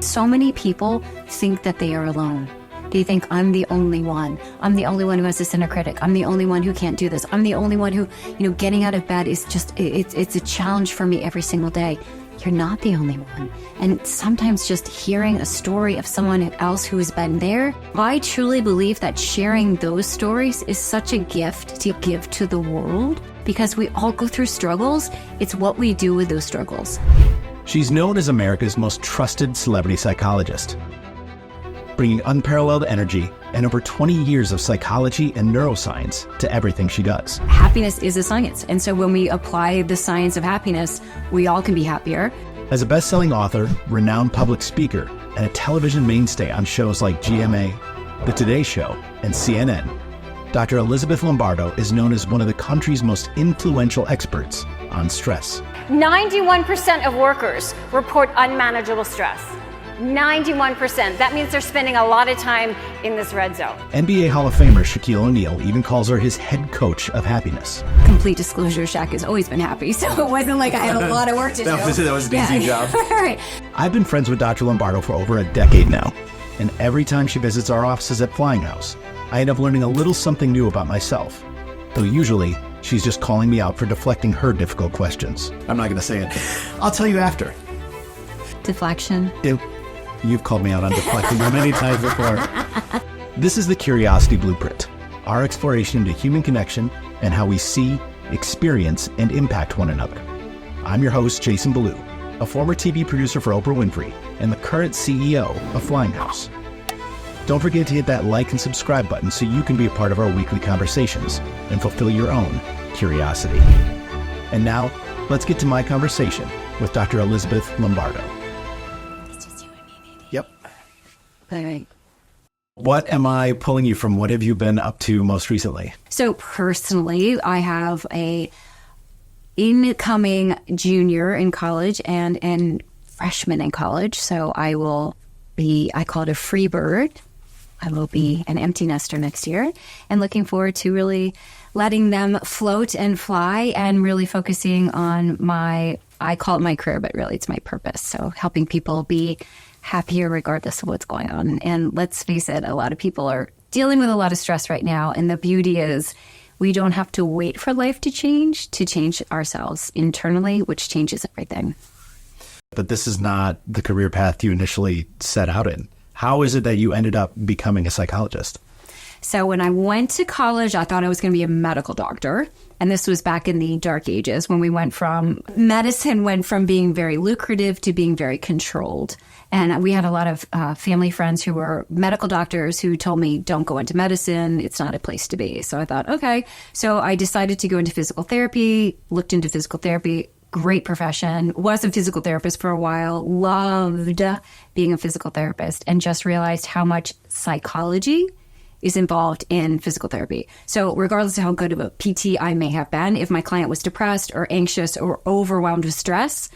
So many people think that they are alone. They think, I'm the only one. I'm the only one who has this inner critic. I'm the only one who can't do this. I'm the only one who, getting out of bed is just, it's a challenge for me every single day. You're not the only one. And sometimes just hearing a story of someone else who has been there, I truly believe that sharing those stories is such a gift to give to the world, because we all go through struggles. It's what we do with those struggles. She's known as America's most trusted celebrity psychologist, bringing unparalleled energy and over 20 years of psychology and neuroscience to everything she does. Happiness is a science. And so when we apply the science of happiness, we all can be happier. As a best-selling author, renowned public speaker, and a television mainstay on shows like GMA, The Today Show, and CNN, Dr. Elizabeth Lombardo is known as one of the country's most influential experts on stress. 91% of workers report unmanageable stress. 91%. That means they're spending a lot of time in this red zone. NBA Hall of Famer Shaquille O'Neil even calls her his head coach of happiness. Complete disclosure, Shaq has always been happy, so it wasn't like I had a lot of work to do. That was an easy job. Right. I've been friends with Dr. Lombardo for over a decade now, and every time she visits our offices at Flying House, I end up learning a little something new about myself, though usually she's just calling me out for deflecting her difficult questions. I'm not going to say it. I'll tell you after. Deflection. You've called me out on deflecting many times before. This is the Curiosity Blueprint, our exploration into human connection and how we see, experience, and impact one another. I'm your host, Jason Ballou, a former TV producer for Oprah Winfrey and the current CEO of Flying House. Don't forget to hit that like and subscribe button so you can be a part of our weekly conversations and fulfill your own curiosity. And now, let's get to my conversation with Dr. Elizabeth Lombardo. Yep. All right. What am I pulling you from? What have you been up to most recently? So personally, I have a incoming junior in college and freshman in college. So I will be, I call it a free bird. I will be an empty nester next year, and looking forward to really letting them float and fly and really focusing on I call it my career, but really it's my purpose. So helping people be happier regardless of what's going on. And let's face it, a lot of people are dealing with a lot of stress right now. And the beauty is we don't have to wait for life to change ourselves internally, which changes everything. But this is not the career path you initially set out in. How is it that you ended up becoming a psychologist? So when I went to college, I thought I was going to be a medical doctor. And this was back in the dark ages when medicine went from being very lucrative to being very controlled. And we had a lot of family friends who were medical doctors who told me, don't go into medicine. It's not a place to be. So I thought, okay. So I decided to go into physical therapy, looked into physical therapy. Great profession, was a physical therapist for a while, loved being a physical therapist, and just realized how much psychology is involved in physical therapy. So regardless of how good of a PT I may have been, if my client was depressed or anxious or overwhelmed with stress,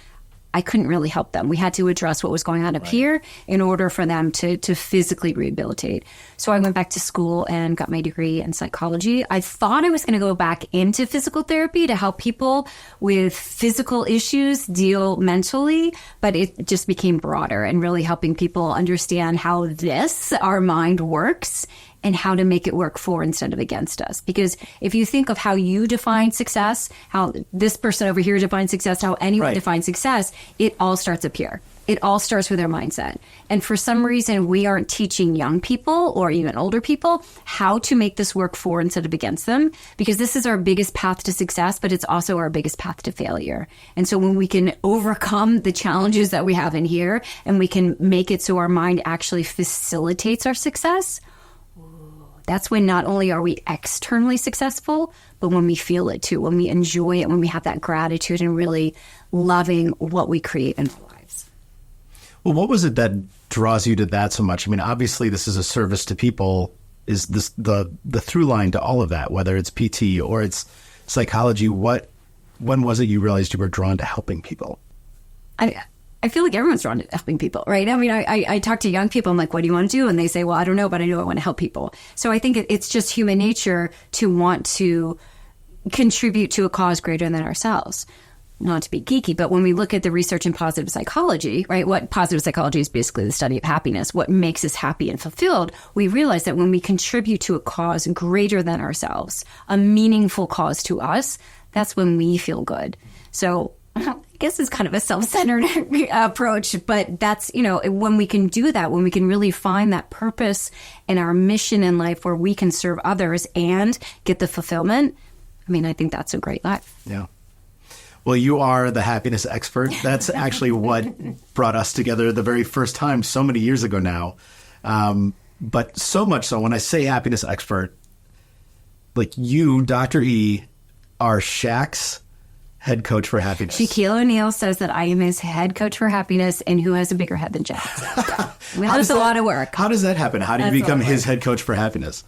I couldn't really help them. We had to address what was going on up here in order for them to physically rehabilitate. So I went back to school and got my degree in psychology. I thought I was going to go back into physical therapy to help people with physical issues deal mentally, but it just became broader and really helping people understand how our mind works and how to make it work for instead of against us. Because if you think of how you define success, how this person over here defines success, how anyone defines success, it all starts up here. It all starts with their mindset. And for some reason, we aren't teaching young people or even older people how to make this work for instead of against them, because this is our biggest path to success, but it's also our biggest path to failure. And so when we can overcome the challenges that we have in here and we can make it so our mind actually facilitates our success, that's when not only are we externally successful, but when we feel it too, when we enjoy it, when we have that gratitude and really loving what we create in our lives. Well, what was it that draws you to that so much? I mean, obviously this is a service to people. Is this the through line to all of that, whether it's PT or it's psychology? When was it you realized you were drawn to helping people? I feel like everyone's drawn to helping people, right? I mean, I talk to young people. I'm like, what do you want to do? And they say, well, I don't know, but I know I want to help people. So I think it's just human nature to want to contribute to a cause greater than ourselves. not to be geeky, but when we look at the research in positive psychology, right, what positive psychology is basically the study of happiness, what makes us happy and fulfilled, we realize that when we contribute to a cause greater than ourselves, a meaningful cause to us, that's when we feel good. So I guess it's kind of a self-centered approach, but that's, when we can do that, when we can really find that purpose in our mission in life where we can serve others and get the fulfillment, I think that's a great life. Yeah. Well, you are the happiness expert. That's actually what brought us together the very first time so many years ago now. But so much so, when I say happiness expert, like you, Dr. E, are Shaqs' head coach for happiness. Shaquille O'Neil says that I am his head coach for happiness, and who has a bigger head than Jack? That's a lot of work. How does that happen? How do you become his head coach for happiness?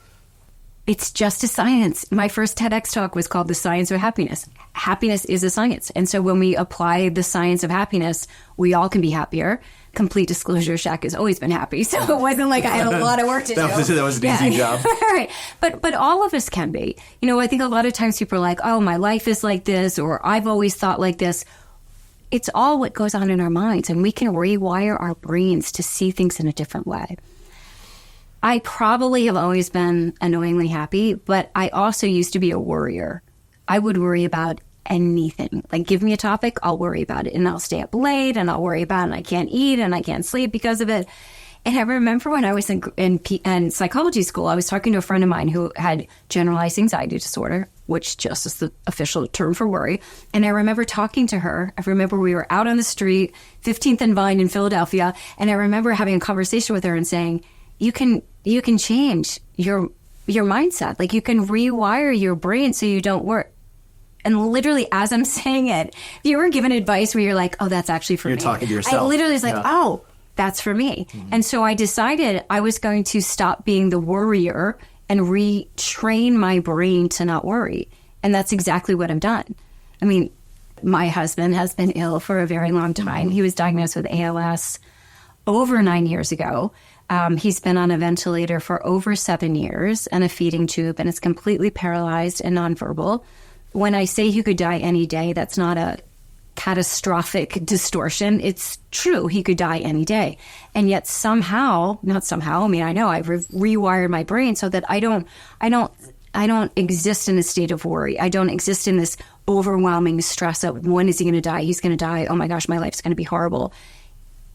It's just a science. My first TEDx talk was called The Science of Happiness. Happiness is a science. And so when we apply the science of happiness, we all can be happier. Complete disclosure, Shaq has always been happy. So it wasn't like I had a lot of work to do. That was an easy job. Right. But all of us can be. I think a lot of times people are like, oh, my life is like this, or I've always thought like this. It's all what goes on in our minds, and we can rewire our brains to see things in a different way. I probably have always been annoyingly happy, but I also used to be a worrier. I would worry about anything. Like, give me a topic, I'll worry about it. And I'll stay up late, and I'll worry about it, and I can't eat, and I can't sleep because of it. And I remember when I was in psychology school, I was talking to a friend of mine who had generalized anxiety disorder, which just is the official term for worry. And I remember talking to her. I remember we were out on the street, 15th and Vine in Philadelphia, and I remember having a conversation with her and saying, you can change your mindset. Like, you can rewire your brain so you don't work. And literally, as I'm saying it, if you were given advice where you're like, oh, that's actually for me. You're talking to yourself. I literally was like, oh, that's for me. Mm-hmm. And so I decided I was going to stop being the worrier and retrain my brain to not worry. And that's exactly what I've done. My husband has been ill for a very long time. He was diagnosed with ALS over 9 years ago. He's been on a ventilator for over 7 years and a feeding tube, and is completely paralyzed and nonverbal. When I say he could die any day, that's not a catastrophic distortion. It's true. He could die any day. And yet I know I've rewired my brain so that I don't exist in a state of worry. I don't exist in this overwhelming stress of when is he going to die? He's going to die. Oh my gosh, my life's going to be horrible.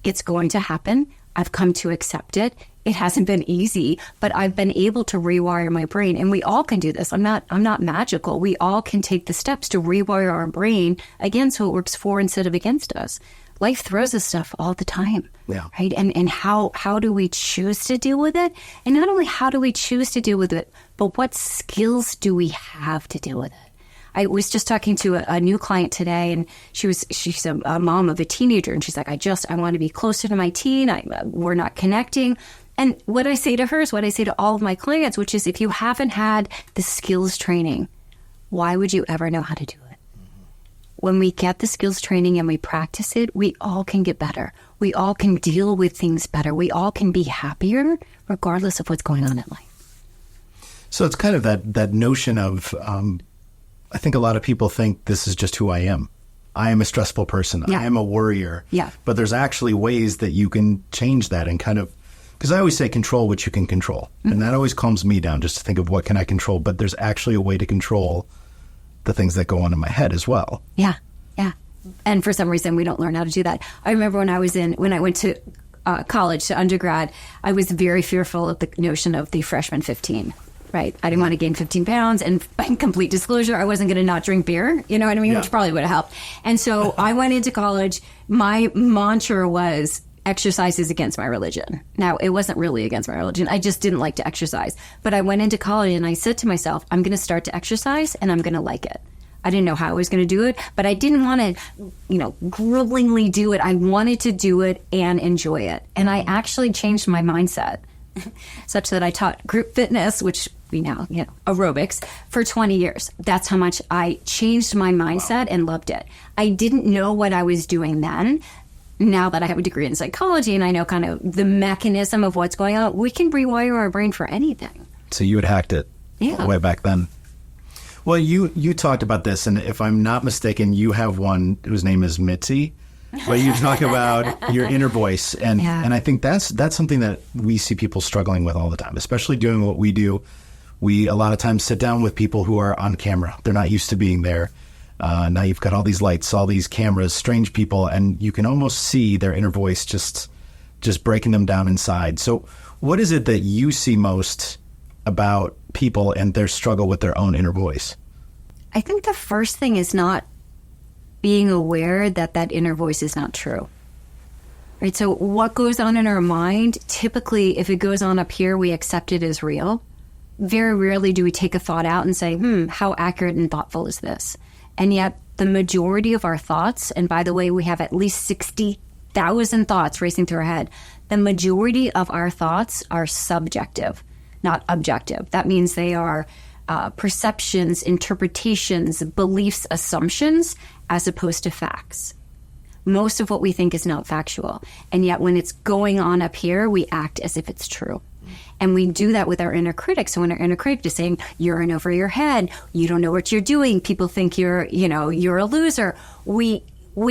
It's going to happen. I've come to accept it. It hasn't been easy, but I've been able to rewire my brain, and we all can do this. I'm not magical. We all can take the steps to rewire our brain again so it works for instead of against us. Life throws us stuff all the time, right? And how do we choose to deal with it? And not only how do we choose to deal with it, but what skills do we have to deal with it? I was just talking to a new client today, and she's a mom of a teenager, and she's like, I want to be closer to my teen. We're not connecting. And what I say to her is what I say to all of my clients, which is, if you haven't had the skills training, why would you ever know how to do it? When we get the skills training and we practice it, we all can get better. We all can deal with things better. We all can be happier regardless of what's going on in life. So it's kind of that notion of, I think a lot of people think this is just who I am. I am a stressful person. Yeah. I am a worrier. Yeah. But there's actually ways that you can change that and kind of, because I always say control what you can control. Mm-hmm. And that always calms me down, just to think of what can I control. But there's actually a way to control the things that go on in my head as well. Yeah. Yeah. And for some reason, we don't learn how to do that. I remember when I went to college, to undergrad, I was very fearful of the notion of the freshman 15. Right. I didn't want to gain 15 pounds. And in complete disclosure, I wasn't going to not drink beer, you know what I mean? Yeah. Which probably would have helped. And so I went into college. My mantra was, exercise is against my religion. Now, it wasn't really against my religion. I just didn't like to exercise. But I went into college and I said to myself, I'm going to start to exercise and I'm going to like it. I didn't know how I was going to do it, but I didn't want to, grudgingly do it. I wanted to do it and enjoy it. And I actually changed my mindset such that I taught group fitness, which we now, aerobics, for 20 years. That's how much I changed my mindset and loved it. I didn't know what I was doing then. Now that I have a degree in psychology and I know kind of the mechanism of what's going on, we can rewire our brain for anything. So you had hacked it way back then. Well, you talked about this, and if I'm not mistaken, you have one whose name is Mitzi, but you talk about your inner voice, and I think that's something that we see people struggling with all the time, especially doing what we do. We a lot of times sit down with people who are on camera. They're not used to being there. Now you've got all these lights, all these cameras, strange people, and you can almost see their inner voice just breaking them down inside. So what is it that you see most about people and their struggle with their own inner voice? I think the first thing is not being aware that that inner voice is not true. Right? So what goes on in our mind, typically if it goes on up here, we accept it as real. Very rarely do we take a thought out and say, how accurate and thoughtful is this? And yet the majority of our thoughts, and by the way, we have at least 60,000 thoughts racing through our head. The majority of our thoughts are subjective, not objective. That means they are perceptions, interpretations, beliefs, assumptions, as opposed to facts. Most of what we think is not factual. And yet when it's going on up here, we act as if it's true. And we do that with our inner critic. So when our inner critic is saying, you're in over your head, you don't know what you're doing, people think you're a loser, we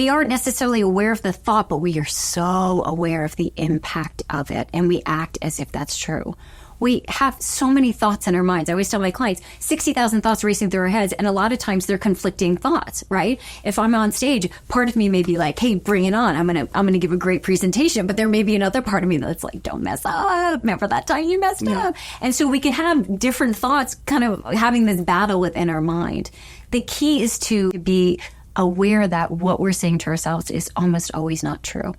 aren't necessarily aware of the thought, but we are so aware of the impact of it. And we act as if that's true. We have so many thoughts in our minds. I always tell my clients, 60,000 thoughts racing through our heads, and a lot of times they're conflicting thoughts, right? If I'm on stage, part of me may be like, hey, bring it on. I'm gonna give a great presentation. But there may be another part of me that's like, don't mess up. Remember that time you messed up? And so we can have different thoughts kind of having this battle within our mind. The key is to be aware that what we're saying to ourselves is almost always not true.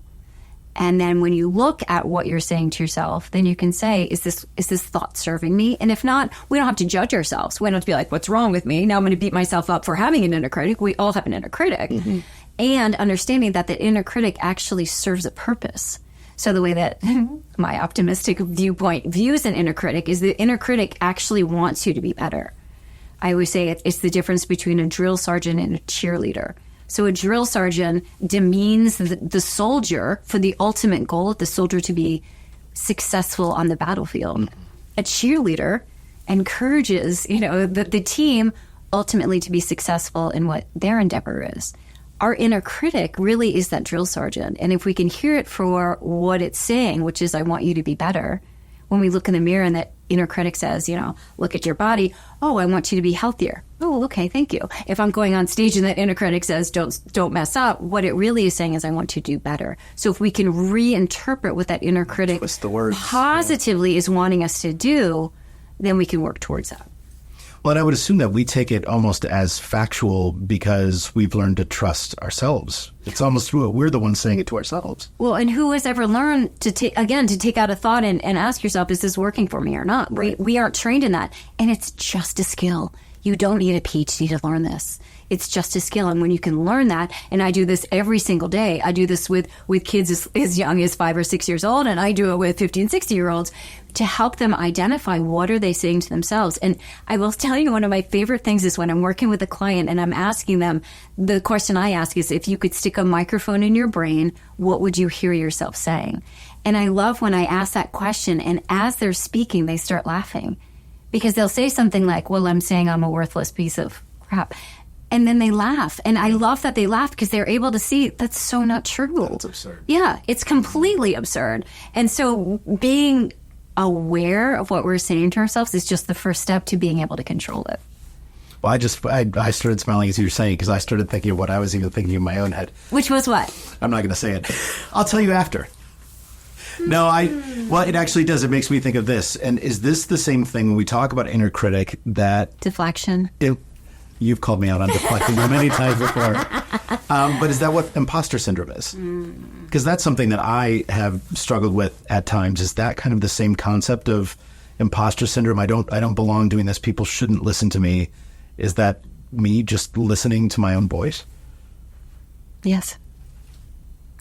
And then when you look at what you're saying to yourself, then you can say, is this thought serving me? And if not, we don't have to judge ourselves. We don't have to be like, what's wrong with me? Now I'm going to beat myself up for having an inner critic. We all have an inner critic. Mm-hmm. And understanding that the inner critic actually serves a purpose. So the way that my optimistic viewpoint views an inner critic is the inner critic actually wants you to be better. I always say it's the difference between a drill sergeant and a cheerleader. So a drill sergeant demeans the soldier for the ultimate goal of the soldier to be successful on the battlefield. A cheerleader encourages, the team ultimately to be successful in what their endeavor is. Our inner critic really is that drill sergeant. And if we can hear it for what it's saying, which is, I want you to be better, when we look in the mirror and that inner critic says, look at your body. Oh, I want you to be healthier. Oh, okay, thank you. If I'm going on stage and that inner critic says, don't mess up, what it really is saying is, I want you to do better. So if we can reinterpret what that inner critic positively is wanting us to do, then we can work towards that. Well, and I would assume that we take it almost as factual because we've learned to trust ourselves. It's almost true. We're the ones saying it to ourselves. Well, and who has ever learned to take out a thought and ask yourself, is this working for me or not? Right. We aren't trained in that. And it's just a skill. You don't need a PhD to learn this. It's just a skill. And when you can learn that, and I do this every single day. I do this with kids as young as 5 or 6 years old, and I do it with 50 and 60-year-olds to help them identify what are they saying to themselves. And I will tell you, one of my favorite things is when I'm working with a client and I'm asking them, the question I ask is, if you could stick a microphone in your brain, what would you hear yourself saying? And I love when I ask that question, and as they're speaking, they start laughing. Because they'll say something like, well, I'm saying I'm a worthless piece of crap. And then they laugh. And I love that they laugh because they're able to see that's so not true. That's absurd. Yeah, it's completely absurd. And so being aware of what we're saying to ourselves is just the first step to being able to control it. Well, I started smiling as you were saying, because I started thinking of what I was even thinking in my own head. Which was what? I'm not going to say it. I'll tell you after. No, well, it actually does. It makes me think of this. And is this the same thing when we talk about inner critic that... Deflection. You've called me out on deflecting many times before. But is that what imposter syndrome is? Because that's something that I have struggled with at times. Is that kind of the same concept of imposter syndrome? I don't belong doing this. People shouldn't listen to me. Is that me just listening to my own voice? Yes.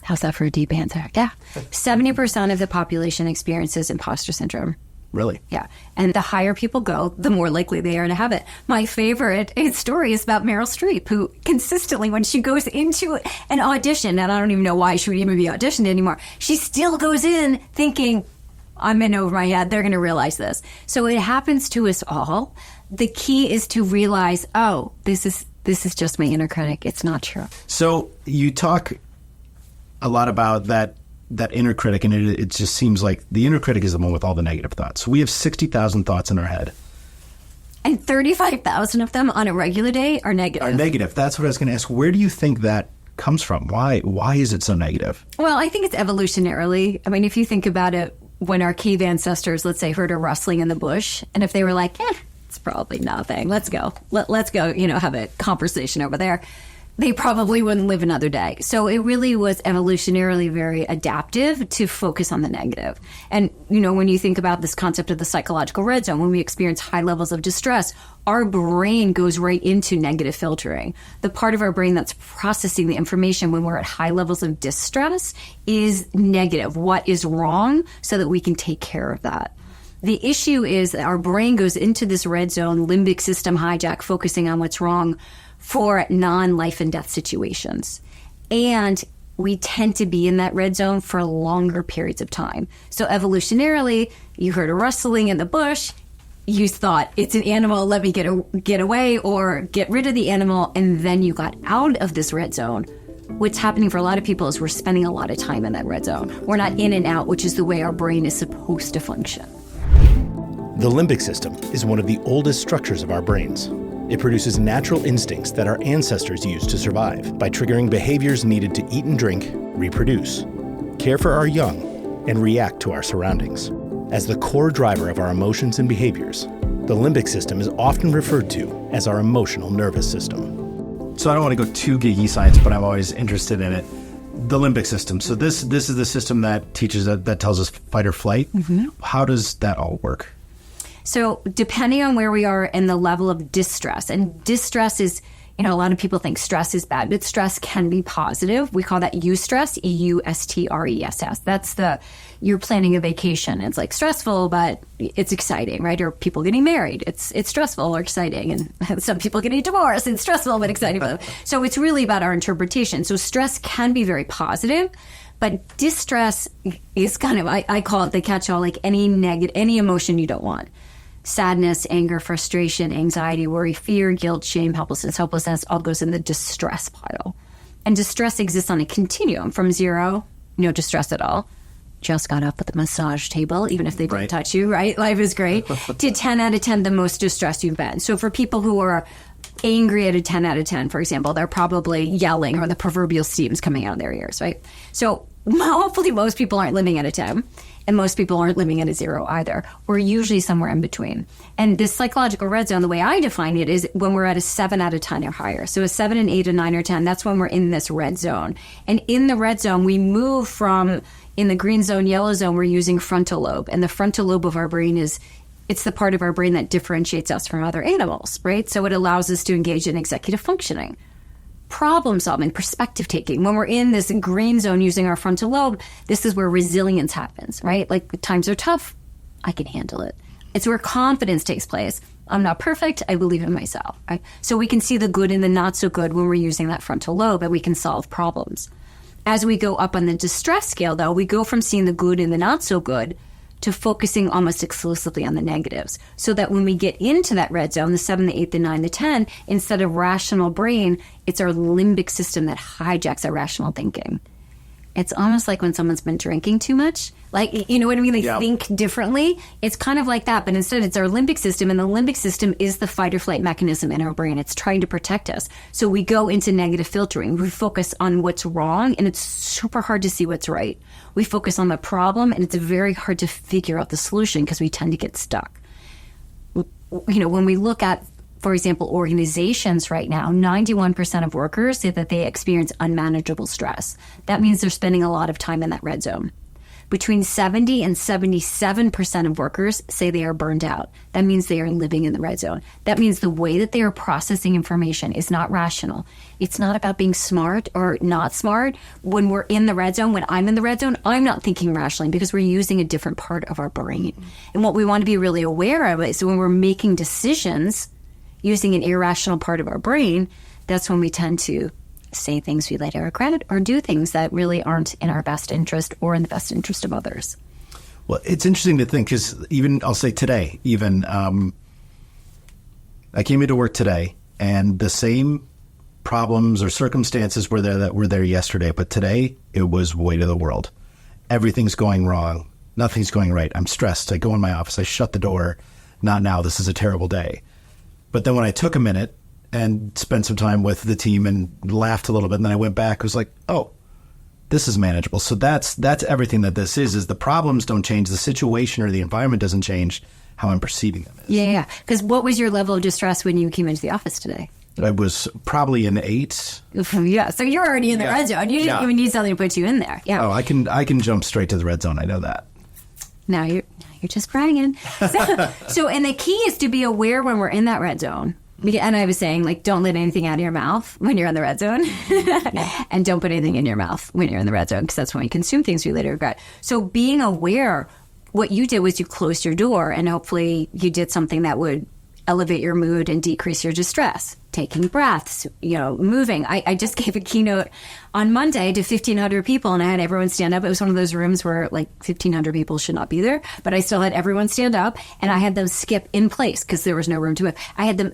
How's that for a deep answer? Yeah. 70% of the population experiences imposter syndrome. Really? Yeah. And the higher people go, the more likely they are to have it. My favorite story is about Meryl Streep, who consistently, when she goes into an audition, and I don't even know why she would even be auditioned anymore, she still goes in thinking, I'm in over my head. They're going to realize this. So it happens to us all. The key is to realize, oh, this is just my inner critic. It's not true. So you talk a lot about that inner critic, and it just seems like the inner critic is the one with all the negative thoughts. We have 60,000 thoughts in our head. And 35,000 of them on a regular day are negative. Are negative. That's what I was going to ask. Where do you think that comes from? Why is it so negative? Well, I think it's evolutionarily. I mean, if you think about it, when our cave ancestors, let's say, heard a rustling in the bush, and if they were like, it's probably nothing. Let's go. Let's go, have a conversation over there. They probably wouldn't live another day. So it really was evolutionarily very adaptive to focus on the negative. And, when you think about this concept of the psychological red zone, when we experience high levels of distress, our brain goes right into negative filtering. The part of our brain that's processing the information when we're at high levels of distress is negative. What is wrong, so that we can take care of that. The issue is that our brain goes into this red zone, limbic system hijack, focusing on what's wrong for non-life and death situations. And we tend to be in that red zone for longer periods of time. So evolutionarily, you heard a rustling in the bush, you thought, it's an animal, let me get away or get rid of the animal, and then you got out of this red zone. What's happening for a lot of people is we're spending a lot of time in that red zone. We're not in and out, which is the way our brain is supposed to function. The limbic system is one of the oldest structures of our brains. It produces natural instincts that our ancestors used to survive by triggering behaviors needed to eat and drink, reproduce, care for our young, and react to our surroundings. As the core driver of our emotions and behaviors, the limbic system is often referred to as our emotional nervous system. So I don't want to go too geeky science, but I'm always interested in it. The limbic system. So this is the system that teaches that tells us fight or flight. Mm-hmm. How does that all work? So depending on where we are in the level of distress, and distress is, a lot of people think stress is bad, but stress can be positive. We call that eustress, E-U-S-T-R-E-S-S. That's you're planning a vacation. It's like stressful, but it's exciting, right? Or people getting married. It's stressful or exciting. And some people getting divorced. It's stressful, but exciting. So it's really about our interpretation. So stress can be very positive. But distress is kind of, I call it the catch-all, like any emotion you don't want. Sadness, anger, frustration, anxiety, worry, fear, guilt, shame, helplessness, all goes in the distress pile. And distress exists on a continuum from 0, no distress at all. Just got up at the massage table, even if they didn't touch you, right? Life is great. To 10 out of 10, the most distressed you've been. So for people who are angry at a 10 out of 10, for example, they're probably yelling or the proverbial steam's coming out of their ears, right? So hopefully most people aren't living at a 10. And most people aren't living at a 0 either. We're usually somewhere in between. And this psychological red zone, the way I define it, is when we're at a 7 out of 10 or higher. So a 7, an 8, a 9, or 10, that's when we're in this red zone. And in the red zone, we move from, in the green zone, yellow zone, we're using frontal lobe. And the frontal lobe of our brain it's the part of our brain that differentiates us from other animals, right? So it allows us to engage in executive functioning, problem solving, perspective taking. When we're in this green zone using our frontal lobe, this is where resilience happens, right? Like times are tough, I can handle it. It's where confidence takes place. I'm not perfect, I believe in myself, right? So we can see the good and the not so good when we're using that frontal lobe, and we can solve problems. As we go up on the distress scale, though, we go from seeing the good and the not so good to focusing almost exclusively on the negatives, so that when we get into that red zone, the 7, the 8, the 9, the 10, instead of rational brain, it's our limbic system that hijacks our rational thinking. It's almost like when someone's been drinking too much. Like, you know what I mean? They think differently. It's kind of like that, but instead it's our limbic system, and the limbic system is the fight or flight mechanism in our brain. It's trying to protect us. So we go into negative filtering. We focus on what's wrong, and it's super hard to see what's right. We focus on the problem, and it's very hard to figure out the solution because we tend to get stuck. When we look at, for example, organizations right now, 91% of workers say that they experience unmanageable stress. That means they're spending a lot of time in that red zone. Between 70 and 77% of workers say they are burned out. That means they are living in the red zone. That means the way that they are processing information is not rational. It's not about being smart or not smart. When we're in the red zone, when I'm in the red zone, I'm not thinking rationally because we're using a different part of our brain. And what we want to be really aware of is when we're making decisions using an irrational part of our brain, that's when we tend to say things we later regret or do things that really aren't in our best interest or in the best interest of others. Well, it's interesting to think because even, I'll say today, even I came into work today and the same problems or circumstances were there that were there yesterday, but today it was weight of the world. Everything's going wrong. Nothing's going right. I'm stressed. I go in my office. I shut the door. Not now. This is a terrible day. But then when I took a minute and spent some time with the team and laughed a little bit, and then I went back, I was like, oh, this is manageable. So that's everything that this is the problems don't change. The situation or the environment doesn't change. How I'm perceiving them is. Yeah. Because what was your level of distress when you came into the office today? I was probably an 8. Yeah. So you're already in the red zone. You didn't even need something to put you in there. Yeah. Oh, I can jump straight to the red zone. I know that. Now you're just bragging. So, and the key is to be aware when we're in that red zone. And I was saying, like, don't let anything out of your mouth when you're in the red zone. And don't put anything in your mouth when you're in the red zone, because that's when you consume things you later regret. So being aware, what you did was you closed your door, and hopefully you did something that would elevate your mood and decrease your distress. Taking breaths, moving. I just gave a keynote on Monday to 1,500 people, and I had everyone stand up. It was one of those rooms where like 1,500 people should not be there, but I still had everyone stand up, and I had them skip in place because there was no room to move. I had them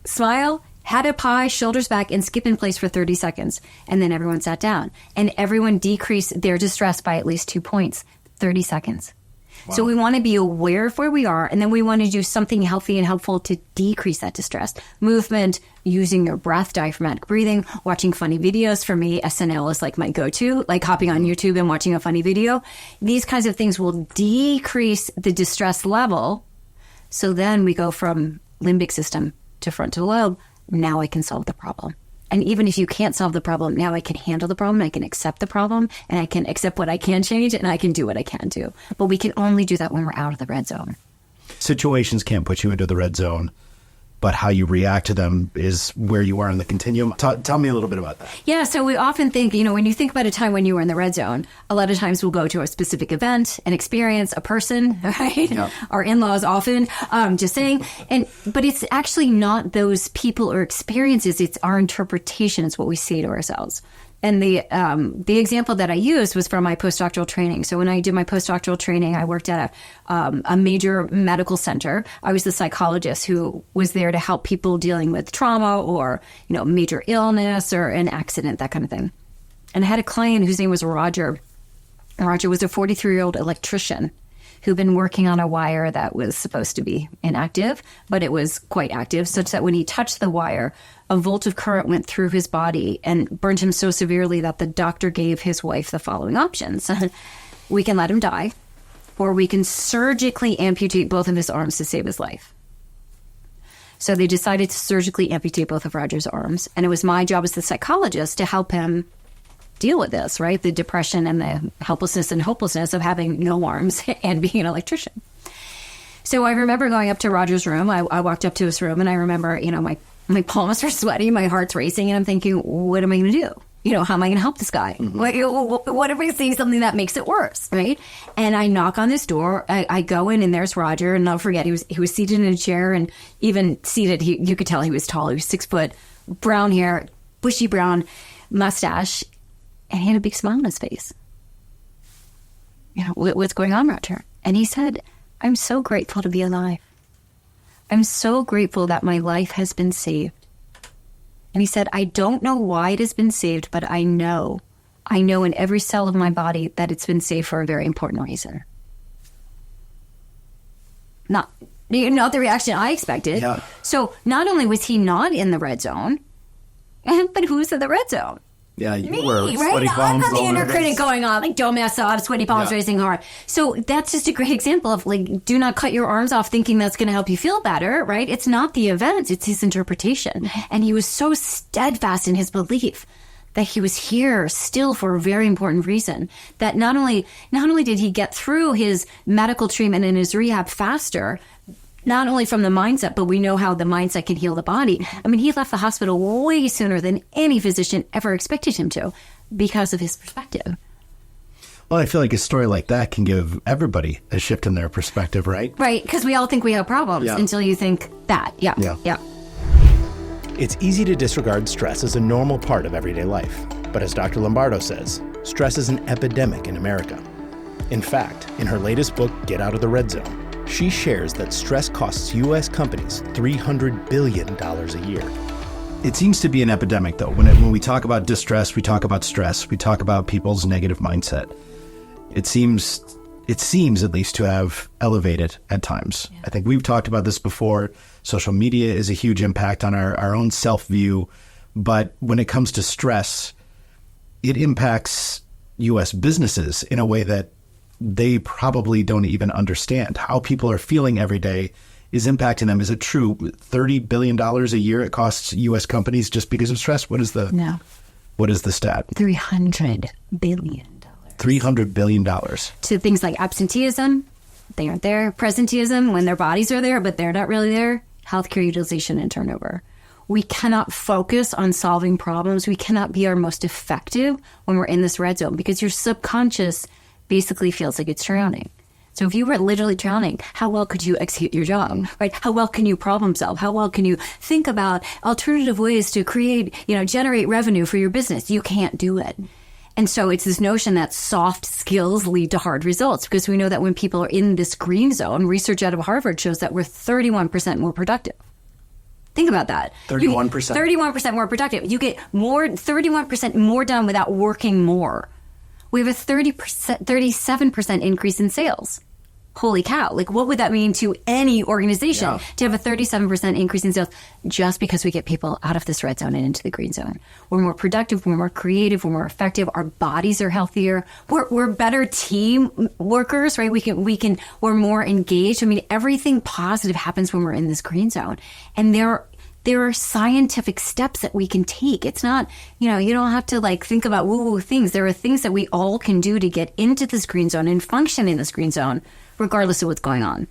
smile, head up high, shoulders back, and skip in place for 30 seconds. And then everyone sat down. And everyone decreased their distress by at least 2 points, 30 seconds. Wow. So we want to be aware of where we are, and then we want to do something healthy and helpful to decrease that distress. Movement, using your breath, diaphragmatic breathing, watching funny videos. For me, SNL is like my go-to, like hopping on YouTube and watching a funny video. These kinds of things will decrease the distress level. So then we go from limbic system to frontal lobe. Now I can solve the problem. And even if you can't solve the problem, now I can handle the problem, I can accept the problem, and I can accept what I can change, and I can do what I can do. But we can only do that when we're out of the red zone. Situations can't put you into the red zone, but how you react to them is where you are in the continuum. Tell me a little bit about that. Yeah, so we often think, when you think about a time when you were in the red zone, a lot of times we'll go to a specific event, an experience, a person, right? Yep. Our in-laws often, just saying. But it's actually not those people or experiences. It's our interpretation. It's what we say to ourselves. And the example that I used was from my postdoctoral training. So when I did my postdoctoral training, I worked at a major medical center. I was the psychologist who was there to help people dealing with trauma or, major illness or an accident, that kind of thing. And I had a client whose name was Roger. Roger was a 43-year-old electrician who'd been working on a wire that was supposed to be inactive, but it was quite active, such that when he touched the wire, a volt of current went through his body and burned him so severely that the doctor gave his wife the following options. We can let him die, or we can surgically amputate both of his arms to save his life. So they decided to surgically amputate both of Roger's arms, and it was my job as the psychologist to help him deal with this, right? The depression and the helplessness and hopelessness of having no arms and being an electrician. So I remember going up to Roger's room. I walked up to his room, and I remember, my palms are sweaty, my heart's racing, and I'm thinking, what am I going to do? How am I going to help this guy? Mm-hmm. What if I say something that makes it worse, right? And I knock on this door. I go in, and there's Roger, and I'll forget, he was seated in a chair, and even seated, you could tell he was tall. He was 6 foot, brown hair, bushy brown mustache, and he had a big smile on his face. What's going on, Roger? And he said, I'm so grateful to be alive. I'm so grateful that my life has been saved. And he said, I don't know why it has been saved, but I know in every cell of my body that it's been saved for a very important reason. Not the reaction I expected. Yeah. So not only was he not in the red zone, but who's in the red zone? Yeah, you Me, were right? sweaty palms. I've got the inner critic going on, like, don't mess up, sweaty palms racing hard. So that's just a great example of, like, do not cut your arms off thinking that's going to help you feel better, right? It's not the event, it's his interpretation. And he was so steadfast in his belief that he was here still for a very important reason, that not only did he get through his medical treatment and his rehab faster, not only from the mindset, but we know how the mindset can heal the body. I mean, he left the hospital way sooner than any physician ever expected him to because of his perspective. Well, I feel like a story like that can give everybody a shift in their perspective, right? Right, because we all think we have problems until you think that. Yeah. It's easy to disregard stress as a normal part of everyday life. But as Dr. Lombardo says, stress is an epidemic in America. In fact, in her latest book, Get Out of the Red Zone, she shares that stress costs U.S. companies $300 billion a year. It seems to be an epidemic, though. When we talk about distress, we talk about stress, we talk about people's negative mindset. It seems at least to have elevated at times. Yeah. I think we've talked about this before. Social media is a huge impact on our own self-view. But when it comes to stress, it impacts U.S. businesses in a way that they probably don't even understand. How people are feeling every day is impacting them. Is it true? $30 billion a year it costs U.S. companies just because of stress? What is the stat? $300 billion. $300 billion. To things like absenteeism, they aren't there. Presenteeism, when their bodies are there, but they're not really there. Healthcare utilization and turnover. We cannot focus on solving problems. We cannot be our most effective when we're in this red zone because your subconscious basically feels like it's drowning. So if you were literally drowning, how well could you execute your job, right? How well can you problem solve? How well can you think about alternative ways to create, generate revenue for your business? You can't do it. And so it's this notion that soft skills lead to hard results because we know that when people are in this green zone, research out of Harvard shows that we're 31% more productive. Think about that. 31%? 31% more productive. You get 31% more done without working more. We have a 37% increase in sales. Holy cow. Like, what would that mean to any organization to have a 37% increase in sales just because we get people out of this red zone and into the green zone? We're more productive, we're more creative, we're more effective, our bodies are healthier, we're better team workers, right? We're more engaged. I mean, everything positive happens when we're in this green zone. And there are scientific steps that we can take. It's not, you don't have to think about woo-woo things. There are things that we all can do to get into this green zone and function in this green zone, regardless of what's going on.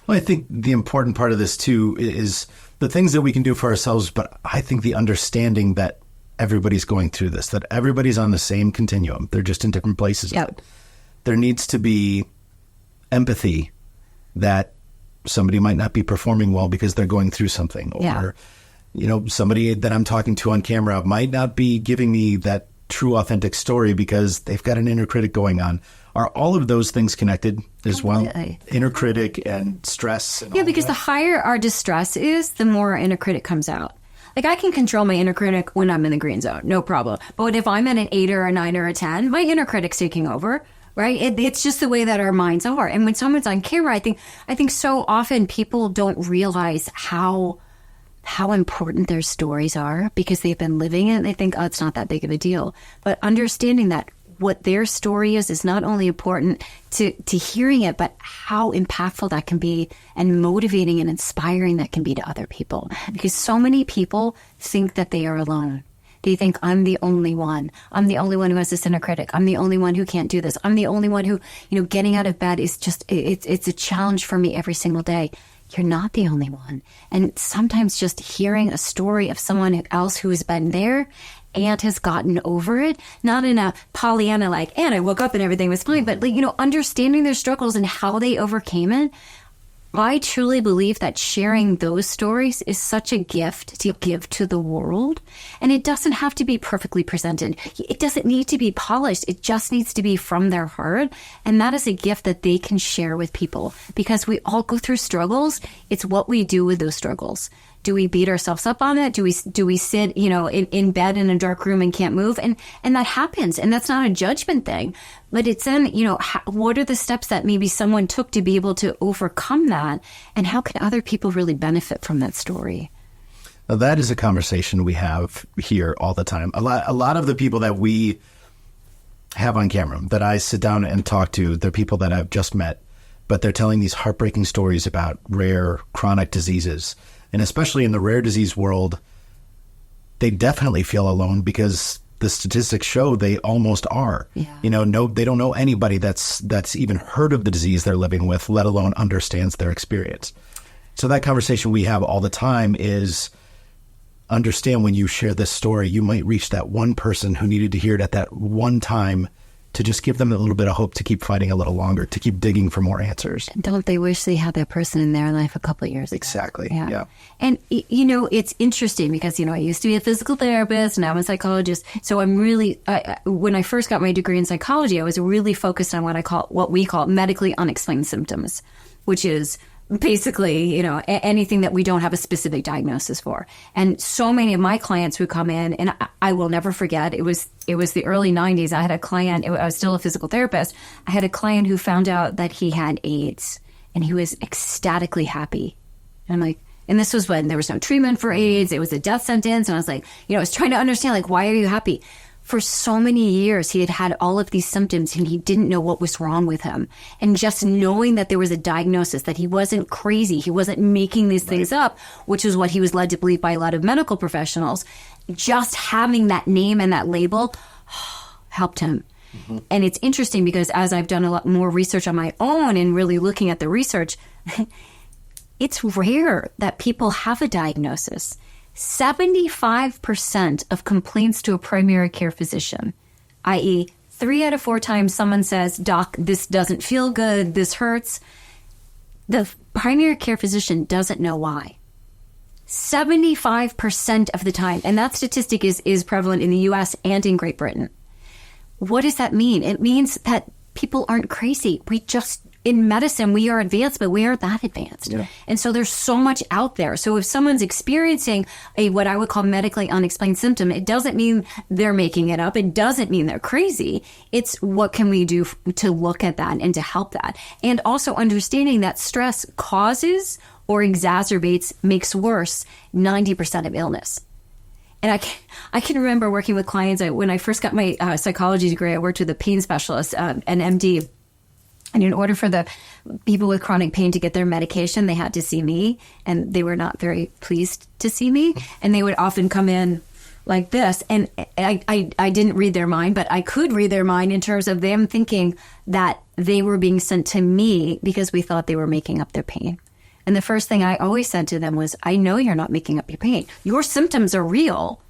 Well, I think the important part of this, too, is the things that we can do for ourselves, but I think the understanding that everybody's going through this, that everybody's on the same continuum. They're just in different places. Yep. There needs to be empathy that somebody might not be performing well because they're going through something. Or, somebody that I'm talking to on camera might not be giving me that true, authentic story because they've got an inner critic going on. Are all of those things connected as well? Inner critic and stress? And because the higher our distress is, the more our inner critic comes out. I can control my inner critic when I'm in the green zone, no problem. But if I'm at an 8 or a 9 or a 10, my inner critic's taking over. Right? It's just the way that our minds are. And when someone's on camera, I think so often people don't realize how important their stories are because they've been living it and they think, it's not that big of a deal. But understanding that what their story is not only important to hearing it, but how impactful that can be and motivating and inspiring that can be to other people. Because so many people think that they are alone. They think, I'm the only one. I'm the only one who has this inner critic. I'm the only one who can't do this. I'm the only one who, getting out of bed is just, it's a challenge for me every single day. You're not the only one. And sometimes just hearing a story of someone else who has been there and has gotten over it, not in a Pollyanna and I woke up and everything was fine, but understanding their struggles and how they overcame it. I truly believe that sharing those stories is such a gift to give to the world. And it doesn't have to be perfectly presented. It doesn't need to be polished. It just needs to be from their heart. And that is a gift that they can share with people because we all go through struggles. It's what we do with those struggles. Do we beat ourselves up on it? Do we sit, in bed in a dark room and can't move? And that happens. And that's not a judgment thing. But it's then, what are the steps that maybe someone took to be able to overcome that? And how can other people really benefit from that story? Now, that is a conversation we have here all the time. A lot of the people that we have on camera, that I sit down and talk to, they're people that I've just met, but they're telling these heartbreaking stories about rare chronic diseases. And especially in the rare disease world, they definitely feel alone because the statistics show they almost are. Yeah. They don't know anybody that's even heard of the disease they're living with, let alone understands their experience. So that conversation we have all the time is understand when you share this story, you might reach that one person who needed to hear it at that one time to just give them a little bit of hope to keep fighting a little longer, to keep digging for more answers. Don't they wish they had that person in their life a couple of years ago? Exactly. Yeah. And, it's interesting because, I used to be a physical therapist and I'm a psychologist. So I'm really, when I first got my degree in psychology, I was really focused on what we call medically unexplained symptoms, which is basically, anything that we don't have a specific diagnosis for. And so many of my clients would come in, and I will never forget, it was the early 90s. I had a client, I was still a physical therapist. I had a client who found out that he had AIDS, and he was ecstatically happy. And I'm like, and this was when there was no treatment for AIDS. It was a death sentence. And I was like, I was trying to understand, why are you happy? For so many years, he had all of these symptoms and he didn't know what was wrong with him. And just knowing that there was a diagnosis, that he wasn't crazy, he wasn't making these things up, which is what he was led to believe by a lot of medical professionals, just having that name and that label helped him. Mm-hmm. And it's interesting because as I've done a lot more research on my own and really looking at the research, it's rare that people have a diagnosis. 75% of complaints to a primary care physician, i.e., 3 out of 4 times someone says, "Doc, this doesn't feel good, this hurts," the primary care physician doesn't know why. 75% of the time, and that statistic is prevalent in the US and in Great Britain. What does that mean? It means that people aren't crazy. In medicine, we are advanced, but we aren't that advanced. Yeah. And so there's so much out there. So if someone's experiencing what I would call medically unexplained symptom, it doesn't mean they're making it up. It doesn't mean they're crazy. It's what can we do to look at that and to help that. And also understanding that stress causes or exacerbates, makes worse 90% of illness. And I can remember working with clients. When I first got my psychology degree, I worked with a pain specialist, an MD. And in order for the people with chronic pain to get their medication, they had to see me, and they were not very pleased to see me. And they would often come in like this. And I didn't read their mind, but I could read their mind in terms of them thinking that they were being sent to me because we thought they were making up their pain. And the first thing I always said to them was, I know you're not making up your pain. Your symptoms are real.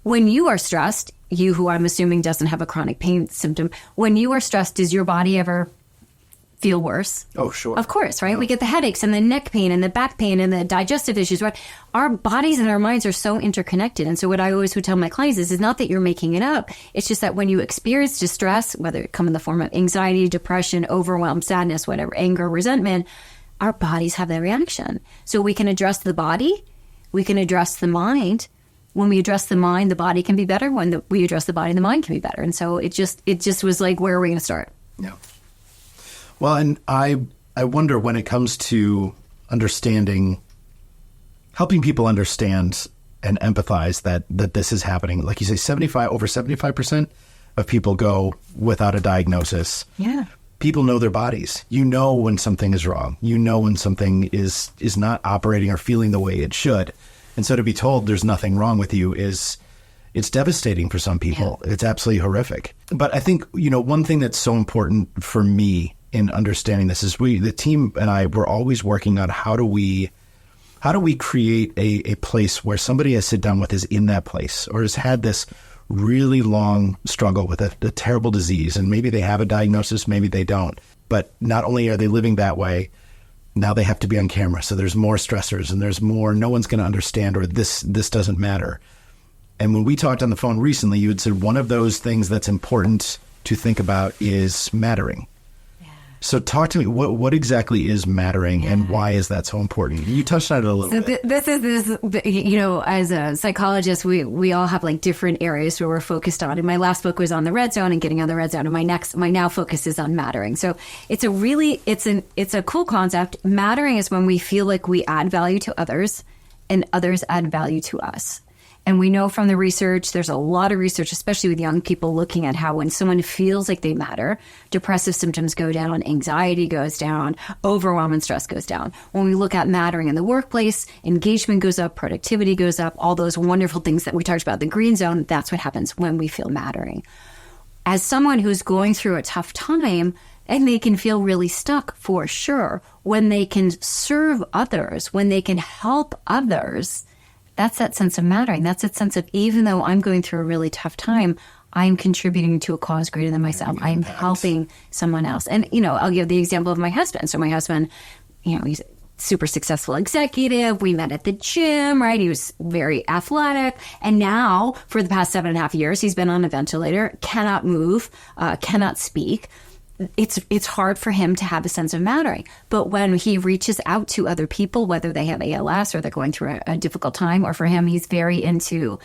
When you are stressed, you who I'm assuming doesn't have a chronic pain symptom, when you are stressed, does your body ever feel worse? Oh, sure. Of course, right? We get the headaches and the neck pain and the back pain and the digestive issues, right? Our bodies and our minds are so interconnected. And so what I always would tell my clients is not that you're making it up. It's just that when you experience distress, whether it come in the form of anxiety, depression, overwhelm, sadness, whatever, anger, resentment, our bodies have that reaction. So we can address the body, we can address the mind. When we address the mind, the body can be better. When we address the body, the mind can be better. And so it just was like, where are we going to start? Yeah. Well, and I wonder when it comes to understanding, helping people understand and empathize that this is happening. Like you say, over 75% of people go without a diagnosis. Yeah. People know their bodies. You know when something is wrong. You know when something is not operating or feeling the way it should. And so to be told there's nothing wrong with you it's devastating for some people. Yeah. It's absolutely horrific. But I think, one thing that's so important for me in understanding this is the team and I, we're always working on how do we create a place where somebody I sit down with is in that place or has had this really long struggle with a terrible disease. And maybe they have a diagnosis, maybe they don't. But not only are they living that way, now they have to be on camera. So there's more stressors and there's more, no one's going to understand, or this doesn't matter. And when we talked on the phone recently, you had said one of those things that's important to think about is mattering. Yeah. So talk to me, what exactly is mattering and why is that so important? You touched on it a little bit. This is, as a psychologist, we all have like different areas where we're focused on. And my last book was on the red zone and getting on the red zone. And my now focus is on mattering. So it's a cool concept. Mattering is when we feel like we add value to others and others add value to us. And we know from the research, there's a lot of research, especially with young people, looking at how when someone feels like they matter, depressive symptoms go down, anxiety goes down, overwhelm and stress goes down. When we look at mattering in the workplace, engagement goes up, productivity goes up, all those wonderful things that we talked about, the green zone, that's what happens when we feel mattering. As someone who's going through a tough time, and they can feel really stuck for sure, when they can serve others, when they can help others, that's that sense of mattering. That's that sense of, even though I'm going through a really tough time, I'm contributing to a cause greater than myself. I am helping someone else. And, I'll give the example of my husband. So my husband, he's a super successful executive. We met at the gym, right? He was very athletic. And now for the past 7.5 years, he's been on a ventilator, cannot move, cannot speak. It's hard for him to have a sense of mattering. But when he reaches out to other people, whether they have ALS or they're going through a difficult time, or for him, he's very into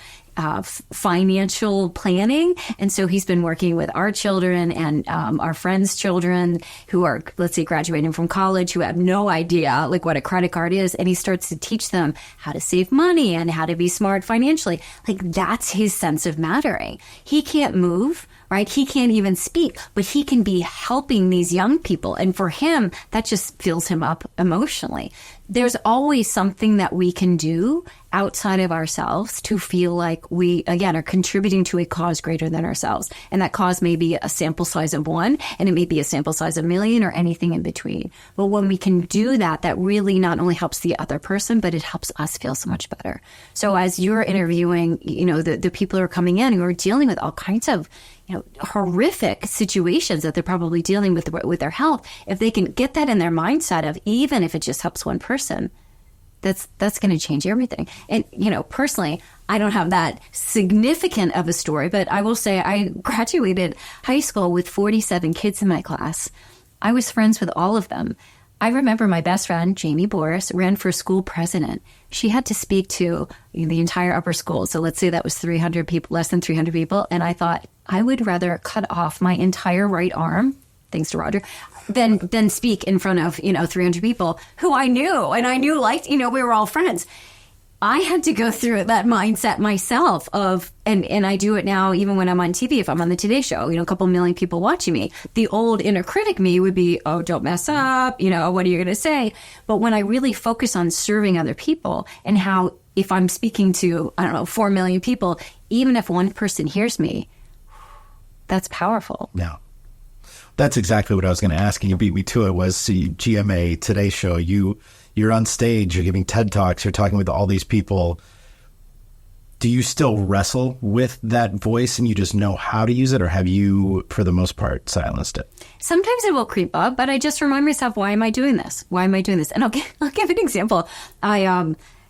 financial planning. And so he's been working with our children and our friends' children who are, let's say, graduating from college, who have no idea like what a credit card is. And he starts to teach them how to save money and how to be smart financially. Like, that's his sense of mattering. He can't move, right? He can't even speak, but he can be helping these young people. And for him, that just fills him up emotionally. There's always something that we can do outside of ourselves to feel like we, again, are contributing to a cause greater than ourselves. And that cause may be a sample size of 1, and it may be a sample size of 1,000,000 or anything in between. But when we can do that, that really not only helps the other person, but it helps us feel so much better. So as you're interviewing, the people who are coming in who are dealing with all kinds of horrific situations that they're probably dealing with their health, if they can get that in their mindset of, even if it just helps one person, that's going to change everything. And, personally, I don't have that significant of a story, but I will say I graduated high school with 47 kids in my class. I was friends with all of them. I remember my best friend, Jamie Boris, ran for school president. She had to speak to the entire upper school. So let's say that was 300 people, less than 300 people. And I thought, I would rather cut off my entire right arm, thanks to Roger, than speak in front of, 300 people who I knew. And I knew, we were all friends. I had to go through that mindset myself of, and I do it now even when I'm on TV. If I'm on the Today Show, a couple million people watching me, the old inner critic me would be, oh, don't mess up, what are you going to say? But when I really focus on serving other people and how, if I'm speaking to, 4 million people, even if one person hears me, that's powerful. Yeah. That's exactly what I was going to ask, and you beat me to it. Was GMA, Today Show, you're on stage, you're giving TED Talks, you're talking with all these people. Do you still wrestle with that voice and you just know how to use it, or have you, for the most part, silenced it? Sometimes it will creep up, but I just remind myself, why am I doing this? Why am I doing this? And I'll give an example.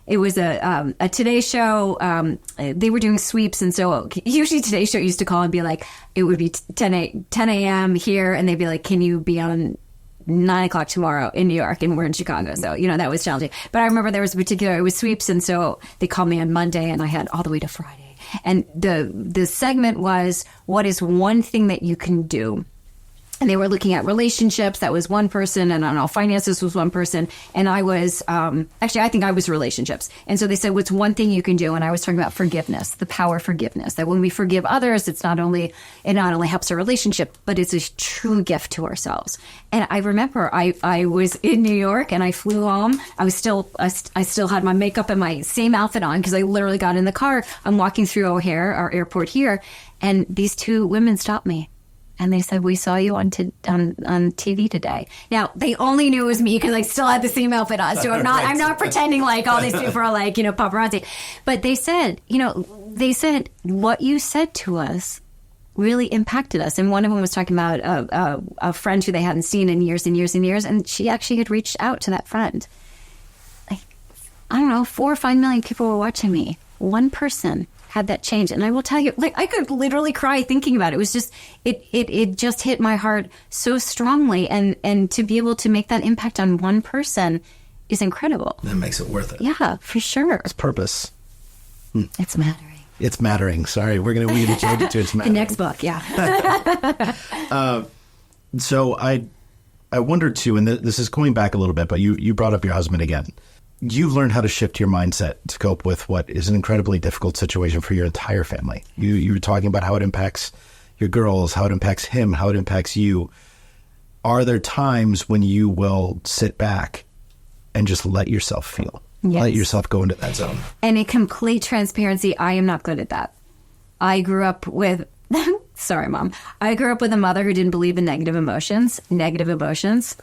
It was a Today Show. They were doing sweeps. And so usually Today Show used to call and be like, it would be 10 a.m. here. And they'd be like, can you be on 9 o'clock tomorrow in New York? And we're in Chicago. So, that was challenging. But I remember there was it was sweeps. And so they called me on Monday and I had all the way to Friday. And the segment was, what is one thing that you can do? And they were looking at relationships. That was one person. And I don't know, finances was one person. And I was, actually, I think I was relationships. And so they said, what's one thing you can do? And I was talking about forgiveness, the power of forgiveness, that when we forgive others, it not only helps our relationship, but it's a true gift to ourselves. And I remember I was in New York and I flew home. I still had my makeup and my same outfit on because I literally got in the car. I'm walking through O'Hare, our airport here. And these 2 women stopped me. And they said, we saw you on TV today. Now, they only knew it was me because I still had the same outfit on. So I'm not pretending like all these people are like, paparazzi. But they said, what you said to us really impacted us. And one of them was talking about a friend who they hadn't seen in years and years and years. And she actually had reached out to that friend. 4 or 5 million people were watching me. One person had that change. And I will tell you, I could literally cry thinking about it. It was just, it just hit my heart so strongly. And to be able to make that impact on one person is incredible. That makes it worth it. Yeah, for sure. It's purpose. It's mattering. It's mattering. Sorry, we're going to change it to it's mattering. The next book, yeah. So I wondered too, and this is going back a little bit, but you brought up your husband again. You've learned how to shift your mindset to cope with what is an incredibly difficult situation for your entire family. You were talking about how it impacts your girls, how it impacts him, how it impacts you. Are there times when you will sit back and just let yourself feel? Yes. Let yourself go into that zone? And in complete transparency, I am not good at that. I grew up with... Sorry, Mom. I grew up with a mother who didn't believe in negative emotions,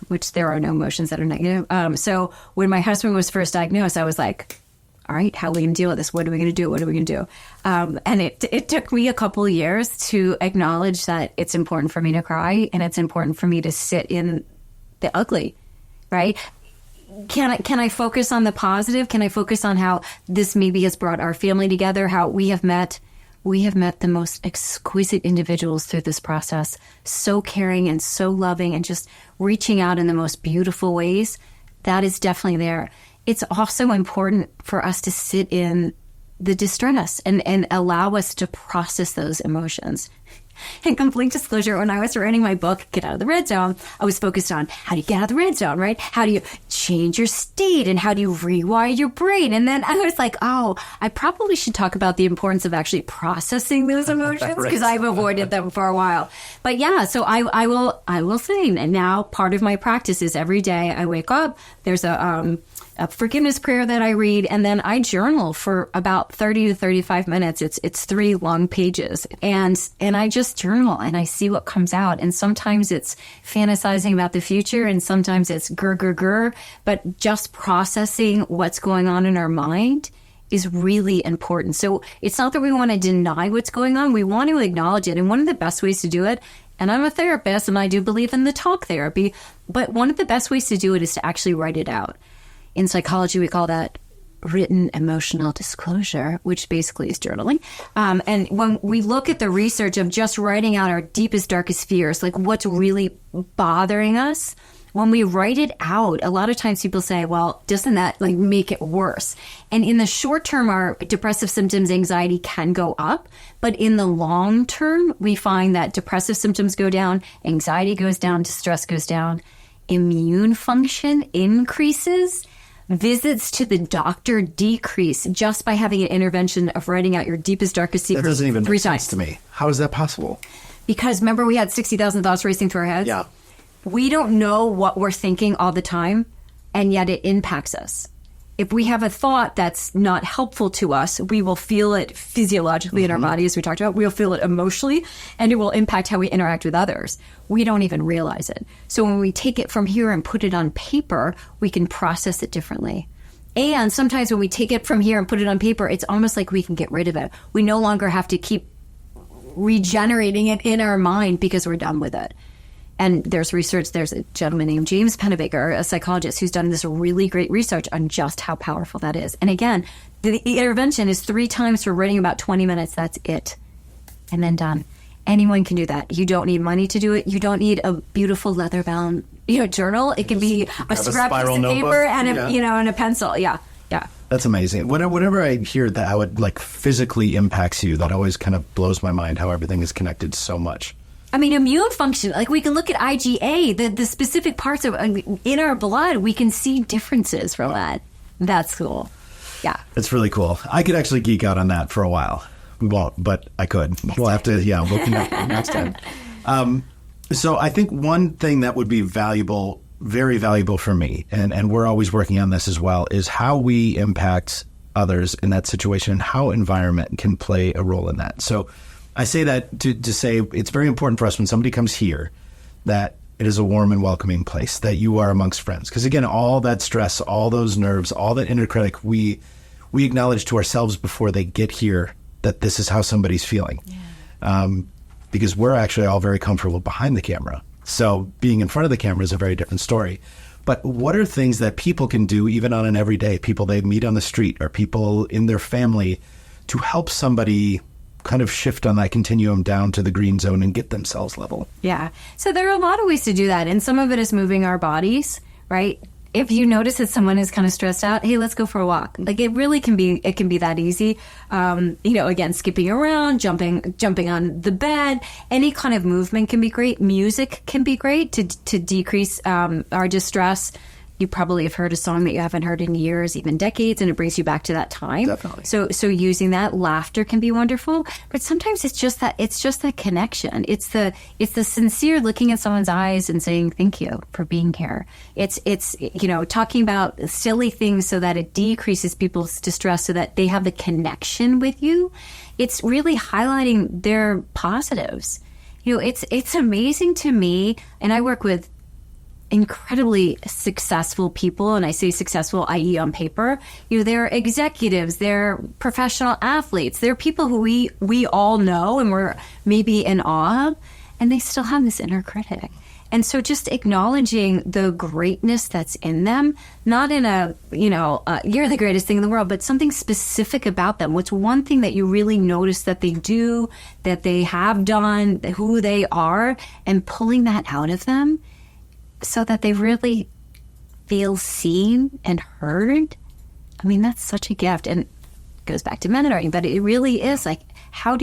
which there are no emotions that are negative. So when my husband was first diagnosed, I was like, all right, how are we going to deal with this? What are we going to do? What are we going to do? And it took me a couple of years to acknowledge that it's important for me to cry and it's important for me to sit in the ugly, right? Can I focus on the positive? Can I focus on how this maybe has brought our family together, how we have met the most exquisite individuals through this process, so caring and so loving and just reaching out in the most beautiful ways. That is definitely there. It's also important for us to sit in the distress and allow us to process those emotions. In complete disclosure, when I was writing my book, Get Out of the Red Zone, I was focused on how do you get out of the red zone, right? How do you change your state and how do you rewire your brain? And then I was like, oh, I probably should talk about the importance of actually processing those emotions because I've avoided them for a while. But yeah, so I will say, and now part of my practice is every day I wake up, there's a forgiveness prayer that I read, and then I journal for about 30 to 35 minutes. It's 3 long pages, and I just journal and I see what comes out. And sometimes it's fantasizing about the future, and sometimes it's grr. But just processing what's going on in our mind is really important. So it's not that we want to deny what's going on. We want to acknowledge it. And one of the best ways to do it, and I'm a therapist and I do believe in the talk therapy, but one of the best ways to do it is to actually write it out. In psychology, we call that written emotional disclosure, which basically is journaling. And when we look at the research of just writing out our deepest, darkest fears, like what's really bothering us, when we write it out, a lot of times people say, well, doesn't that like make it worse? And in the short term, our depressive symptoms, anxiety can go up. But in the long term, we find that depressive symptoms go down, anxiety goes down, distress goes down, immune function increases, visits to the doctor decrease just by having an intervention of writing out your deepest, darkest secrets. That doesn't even 3 make sense times to me. How is that possible? Because remember, we had 60,000 thoughts racing through our heads? Yeah. We don't know what we're thinking all the time, and yet it impacts us. If we have a thought that's not helpful to us, we will feel it physiologically in our body, as we talked about. We'll feel it emotionally, and it will impact how we interact with others. We don't even realize it. So when we take it from here and put it on paper, we can process it differently. And sometimes when we take it from here and put it on paper, it's almost like we can get rid of it. We no longer have to keep regenerating it in our mind because we're done with it. And there's research, there's a gentleman named James Pennebaker, a psychologist, who's done this really great research on just how powerful that is. And again, the intervention is 3 times for writing about 20 minutes. That's it. And then done. Anyone can do that. You don't need money to do it. You don't need a beautiful leather-bound journal. It can be a scrap piece of paper and and a pencil. Yeah. That's amazing. Whenever I hear that how it like physically impacts you, that always kind of blows my mind how everything is connected so much. I mean, immune function, like we can look at IgA, the specific parts of in our blood, we can see differences from that. That's cool. Yeah. It's really cool. I could actually geek out on that for a while. We won't, but I could. We'll have to, we'll connect next time. So I think one thing that would be valuable, very valuable for me, and we're always working on this as well, is how we impact others in that situation and how environment can play a role in that. So I say that to say it's very important for us when somebody comes here that it is a warm and welcoming place, that you are amongst friends. Because again, all that stress, all those nerves, all that inner critic, we acknowledge to ourselves before they get here that this is how somebody's feeling. Yeah. Because we're actually all very comfortable behind the camera. So being in front of the camera is a very different story. But what are things that people can do even on an everyday, people they meet on the street or people in their family, to help somebody kind of shift on that continuum down to the green zone and get themselves level? Yeah. So there are a lot of ways to do that. And some of it is moving our bodies, right? If you notice that someone is kind of stressed out, hey, let's go for a walk. Like it really can be that easy. Again, skipping around, jumping on the bed, any kind of movement can be great. Music can be great to decrease our distress. You probably have heard a song that you haven't heard in years, even decades, and it brings you back to that time. Definitely. So using that, laughter can be wonderful, but sometimes it's just that connection. It's the sincere looking at someone's eyes and saying thank you for being here. It's talking about silly things so that it decreases people's distress, so that they have the connection with you. It's really highlighting their positives. It's amazing to me, and I work with incredibly successful people, and I say successful, i.e. on paper, they're executives, they're professional athletes, they're people who we all know and we're maybe in awe of, and they still have this inner critic. And so just acknowledging the greatness that's in them, not in a, you're the greatest thing in the world, but something specific about them. What's one thing that you really notice that they do, that they have done, who they are, and pulling that out of them so that they really feel seen and heard. I mean, that's such a gift. And it goes back to mentoring, but it really is like, how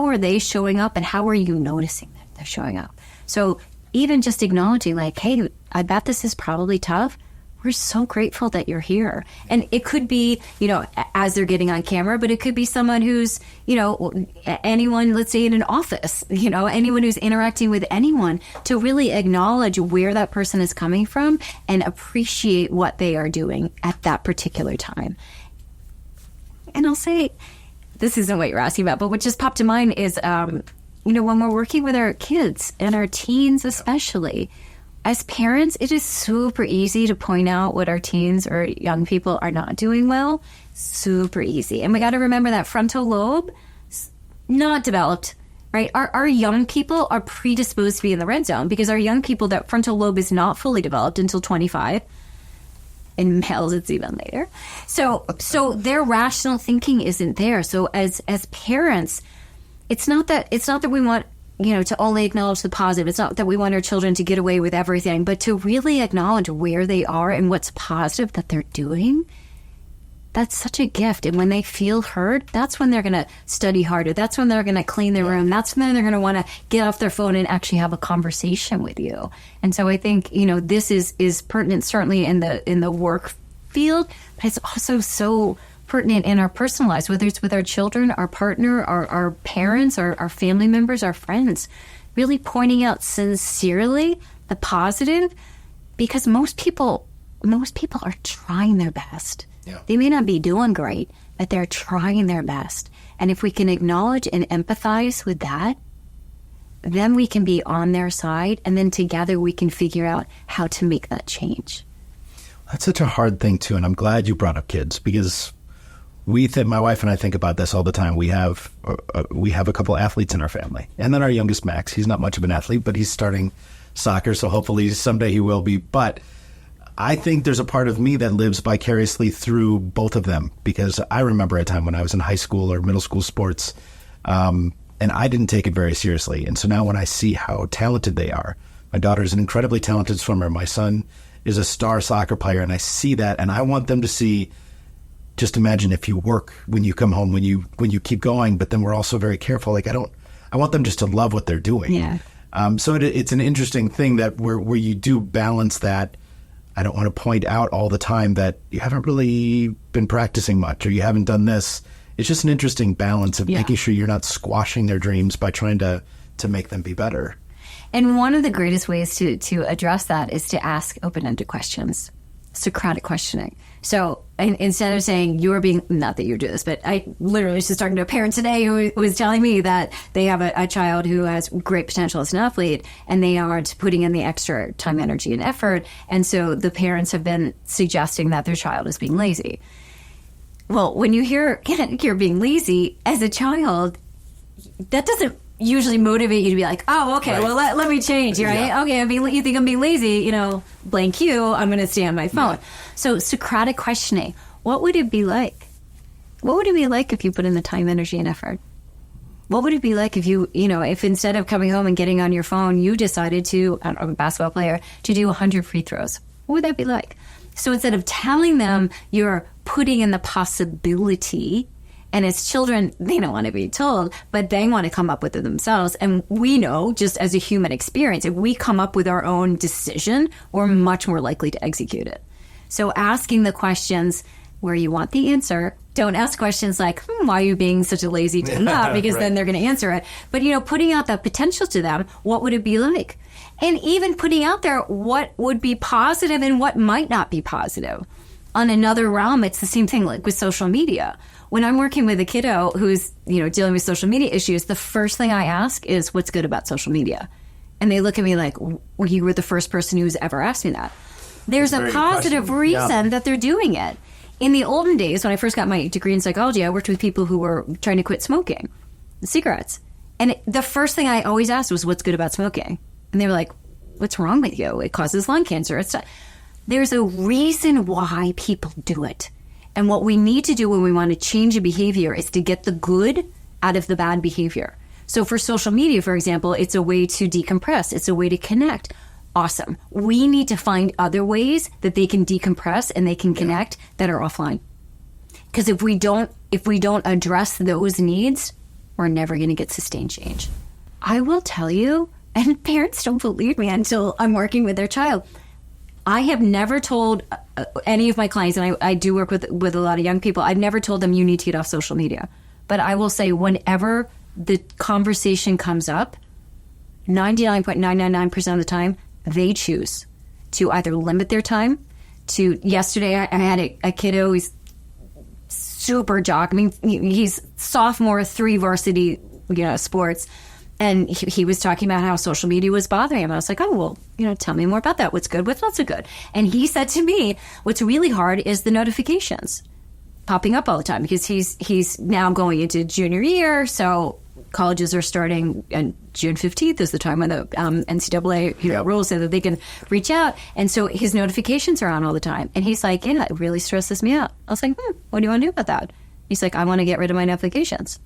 are they showing up and how are you noticing that they're showing up? So even just acknowledging like, hey, I bet this is probably tough. We're so grateful that you're here. And it could be, as they're getting on camera, but it could be someone who's, anyone, let's say in an office, anyone who's interacting with anyone, to really acknowledge where that person is coming from and appreciate what they are doing at that particular time. And I'll say, this isn't what you're asking about, but what just popped to mind is, when we're working with our kids and our teens especially, as parents, it is super easy to point out what our teens or young people are not doing well. Super easy. And we got to remember that frontal lobe is not developed, right? Our young people are predisposed to be in the red zone because our young people, that frontal lobe is not fully developed until 25. In males, it's even later. So their rational thinking isn't there. So as parents, it's not that we want, to only acknowledge the positive. It's not that we want our children to get away with everything, but to really acknowledge where they are and what's positive that they're doing. That's such a gift. And when they feel heard, that's when they're going to study harder. That's when they're going to clean their room. That's when they're going to want to get off their phone and actually have a conversation with you. And so I think, this is pertinent certainly in the work field, but it's also so pertinent in our personal lives, whether it's with our children, our partner, our parents, our family members, our friends, really pointing out sincerely the positive, because most people are trying their best. Yeah. They may not be doing great, but they're trying their best. And if we can acknowledge and empathize with that, then we can be on their side, and then together we can figure out how to make that change. That's such a hard thing too, and I'm glad you brought up kids, because my wife and I think about this all the time. We have a couple athletes in our family. And then our youngest, Max, he's not much of an athlete, but he's starting soccer, so hopefully someday he will be. But I think there's a part of me that lives vicariously through both of them, because I remember a time when I was in high school or middle school sports, and I didn't take it very seriously. And so now when I see how talented they are, my daughter is an incredibly talented swimmer. My son is a star soccer player, and I see that, and I want them to see. Just imagine if you work, when you come home, when you keep going, but then we're also very careful. Like I want them just to love what they're doing. Yeah. So it's an interesting thing that where you do balance that. I don't want to point out all the time that you haven't really been practicing much or you haven't done this. It's just an interesting balance of making sure you're not squashing their dreams by trying to make them be better. And one of the greatest ways to address that is to ask open-ended questions, Socratic questioning. So instead of saying you're being, not that you do this, but I literally was just talking to a parent today who was telling me that they have a child who has great potential as an athlete and they aren't putting in the extra time, energy, and effort. And so the parents have been suggesting that their child is being lazy. Well, when you hear you're being lazy as a child, that doesn't usually motivate you to be like, oh, okay, right. Well, let me change, right? Yeah. Okay, you think I'm being lazy, blank you, I'm going to stay on my phone. Yeah. So Socratic questioning, what would it be like? What would it be like if you put in the time, energy, and effort? What would it be like if if instead of coming home and getting on your phone, you decided to, I don't know, a basketball player, to do 100 free throws? What would that be like? So instead of telling them, you're putting in the possibility. And as children, they don't want to be told, but they want to come up with it themselves. And we know, just as a human experience, if we come up with our own decision, we're much more likely to execute it. So asking the questions where you want the answer, don't ask questions like, why are you being such a lazy nut? Because right. Then they're going to answer it. But, putting out that potential to them, what would it be like? And even putting out there what would be positive and what might not be positive. On another realm, it's the same thing like with social media. When I'm working with a kiddo who's, dealing with social media issues, the first thing I ask is what's good about social media. And they look at me like, well, you were the first person who's ever asked me that. There's a positive reason that they're doing it. In the olden days, when I first got my degree in psychology, I worked with people who were trying to quit smoking cigarettes. And the first thing I always asked was, what's good about smoking? And they were like, what's wrong with you? It causes lung cancer. There's a reason why people do it. And what we need to do when we want to change a behavior is to get the good out of the bad behavior. So for social media, for example, it's a way to decompress. It's a way to connect. Awesome. We need to find other ways that they can decompress and they can connect that are offline. Because if we don't address those needs, we're never going to get sustained change. I will tell you, and parents don't believe me until I'm working with their child, I have never told any of my clients, and I do work with a lot of young people, I've never told them you need to get off social media. But I will say whenever the conversation comes up, 99.999% of the time, they choose to either limit their time to, yesterday I had a kiddo, he's super jock. I mean, he's sophomore, 3 varsity, sports. And he was talking about how social media was bothering him. I was like, oh, well, tell me more about that. What's good? What's not so good? And he said to me, what's really hard is the notifications popping up all the time because he's now going into junior year. So colleges are starting, and June 15th is the time when the NCAA rules so that they can reach out. And so his notifications are on all the time. And he's like, yeah, it really stresses me out. I was like, what do you want to do about that? He's like, I want to get rid of my notifications.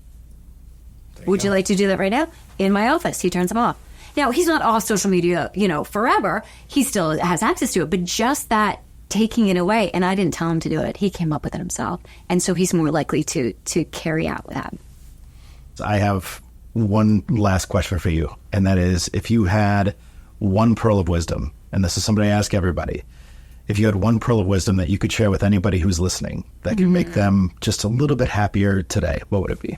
Would you like to do that right now? In my office. He turns them off. Now, he's not off social media, forever. He still has access to it. But just that taking it away, and I didn't tell him to do it. He came up with it himself. And so he's more likely to carry out that. I have one last question for you, and that is, if you had one pearl of wisdom, and this is something I ask everybody, if you had one pearl of wisdom that you could share with anybody who's listening that could make them just a little bit happier today, what would it be?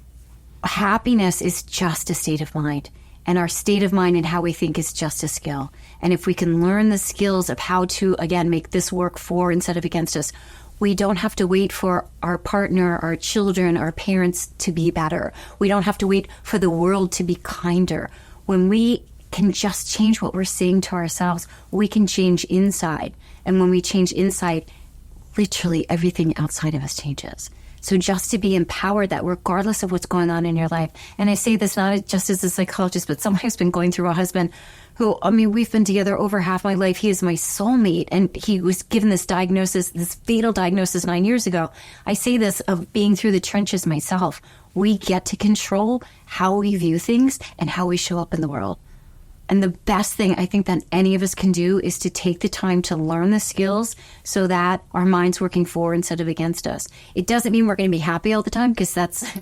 Happiness is just a state of mind, and our state of mind and how we think is just a skill. And if we can learn the skills of how to, again, make this work for instead of against us, we don't have to wait for our partner, our children, our parents to be better. We don't have to wait for the world to be kinder. When we can just change what we're saying to ourselves, we can change inside. And when we change inside, literally everything outside of us changes. So just to be empowered that regardless of what's going on in your life, and I say this not just as a psychologist, but someone who's been going through a husband who, we've been together over half my life. He is my soulmate, and he was given this diagnosis, this fatal diagnosis 9 years ago. I say this of being through the trenches myself. We get to control how we view things and how we show up in the world. And the best thing I think that any of us can do is to take the time to learn the skills so that our mind's working for instead of against us. It doesn't mean we're going to be happy all the time, because that's, I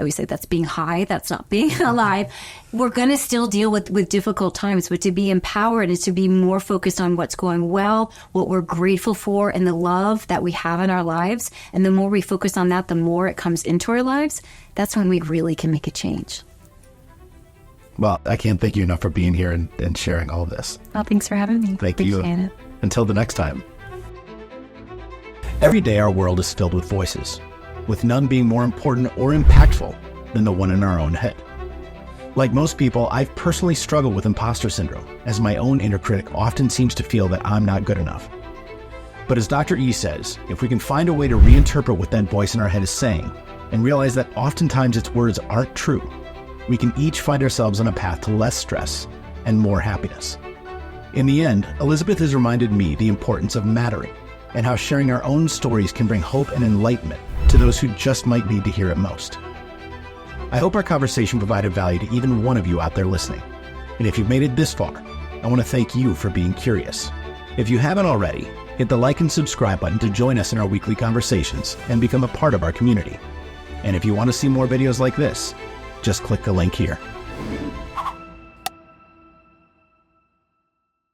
always say that's being high, that's not being alive. We're going to still deal with difficult times, but to be empowered is to be more focused on what's going well, what we're grateful for, and the love that we have in our lives. And the more we focus on that, the more it comes into our lives. That's when we really can make a change. Well, I can't thank you enough for being here and sharing all of this. Well, thanks for having me. Thank you. It. Until the next time. Every day our world is filled with voices, with none being more important or impactful than the one in our own head. Like most people, I've personally struggled with imposter syndrome, as my own inner critic often seems to feel that I'm not good enough. But as Dr. E says, if we can find a way to reinterpret what that voice in our head is saying, and realize that oftentimes its words aren't true, we can each find ourselves on a path to less stress and more happiness. In the end, Elizabeth has reminded me the importance of mattering, and how sharing our own stories can bring hope and enlightenment to those who just might need to hear it most. I hope our conversation provided value to even one of you out there listening. And if you've made it this far, I want to thank you for being curious. If you haven't already, hit the like and subscribe button to join us in our weekly conversations and become a part of our community. And if you want to see more videos like this, just click the link here.